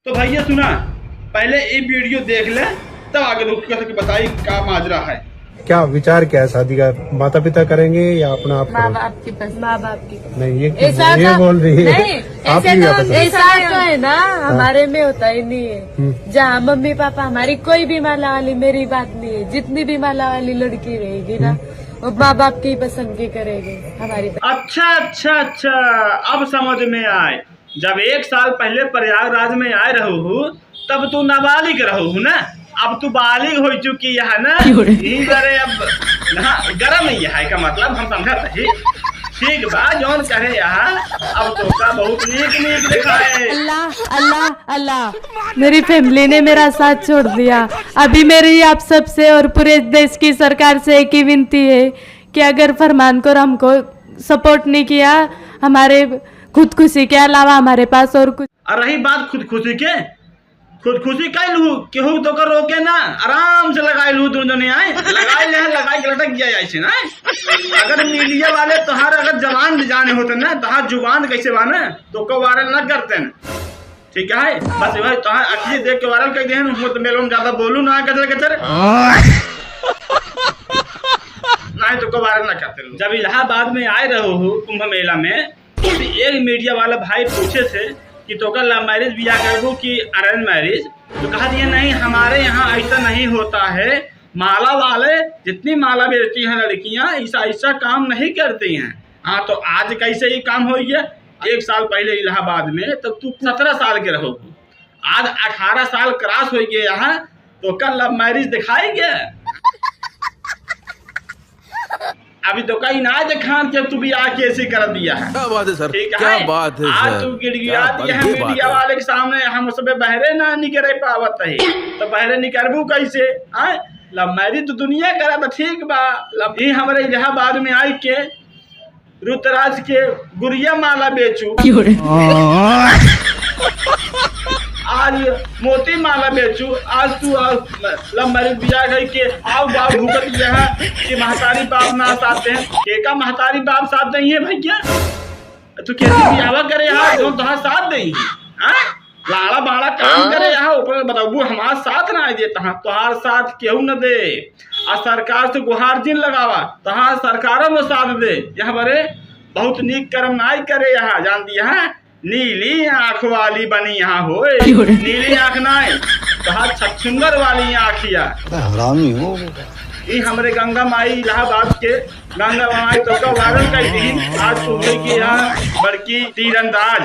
तो भैया सुना, पहले ये वीडियो देख ले तब आगे रुक कर बताई क्या माजरा है। क्या विचार क्या है शादी का? माता पिता करेंगे या अपना आप? माँ बाप की पसंद। माँ बाप की नहीं, ये ऐसा ये बोल रही है। नहीं, आप ही क्या पसंद? ऐसा तो है ना, हमारे में होता ही नहीं है। जहाँ मम्मी पापा हमारी कोई भी माला वाली मेरी बात नहीं है, जितनी भी माला वाली लड़की रहेगी ना वो माँ बाप की पसंद की करेगी हमारी। अच्छा अच्छा अच्छा, अब समझ में आए। जब 1 साल पहले प्रयागराज में आए रहू तब तू नाबालिग रहू ना, अब तू बालिग हो चुकी है ना। अब गरम नहीं है का मतलब हम समझत ही। ठीक बा जौन करे यहाँ, अब तो का बहुत नीक दिखाए। अल्लाह अल्लाह अल्लाह, मेरी फैमिली ने मेरा साथ छोड़ दिया। अभी मेरी आप सबसे और पूरे देश की सरकार से एक ही विनती है कि अगर फरमान को हमको सपोर्ट नहीं किया, हमारे खुदकुशी के अलावा हमारे पास और कुछ। और रही बात खुदकुशी के, खुदकुशी कर लू केहू तो कर रोके ना, आराम से लगाई लू दोनों ने आए लगाई के लटक गया ऐसे ना। अगर मीडिया वाले तोहार अगर जवान जाने होते ना, तोहार जुबान कैसे बाने तो को वायरल न करते न। ठीक है बस भाई तोहार अखिए देख के वायरल कर दे। तो मेरे में ज्यादा बोलू ना कचर नहीं तो को वायरल न करते। जब इलाहाबाद में आए रहो कुंभ मेला में, तो एक मीडिया वाला भाई पूछे थे कि तो का लव मैरिज बिया करो कि अरेंज मैरिज, तो कहा दिया नहीं हमारे यहाँ ऐसा नहीं होता है। माला वाले जितनी माला बेचती हैं लड़कियाँ ऐसा काम नहीं करती हैं। हाँ तो आज कैसे ये काम हो गया? 1 साल पहले इलाहाबाद में तब तू 17 साल के रहो, आज 18 साल क्रॉस हो गए यहाँ, तो कल लव मैरिज दिखाई गया। अभी तो कहीं ना दिखान के तू भी आके ऐसे कर दिया है। क्या बात है सर, ठीक क्या है? बात है आज सर, तू गिड़गिड़ा दिया है मीडिया वाले के सामने, हम सब बहरे ना निकले पावत है तो बहरे निकलबू कैसे? लव मैरिज तो दुनिया करा तो ठीक बा। ये हमारे इलाहाबाद में आई के रुतराज के गुड़िया माला बेचू, आज मोती माला बेचू, आज तू लव मैरिज बिया गई के आओ बाप भूकत यहाँ कि महतारी बाप ना साथ हैं। केका महतारी बाप साथ नहीं है भैया, तू कैसे बियावा करे यहाँ जो तुहार साथ नहीं है? लाड़ा बाड़ा काम करे यहाँ ऊपर बताबू हमारा साथ ना दे, तुहार साथ केहू न दे। आ सरकार से गुहार जिन लगावा तुहार सरकारों में साथ दे। यहाँ बड़े बहुत नीक कर्म नाई करे यहाँ जान दिया है। नीली आँख वाली बनी यहाँ हो, नीली आँख नाई तुहार छछुंदर वाली आँखिया। हरामी हो। ये हमारे गंगा माई इलाहाबाद के गंगा माई तो का वायरल कर दी। आज सुबह की यहाँ बड़की तीरंदाज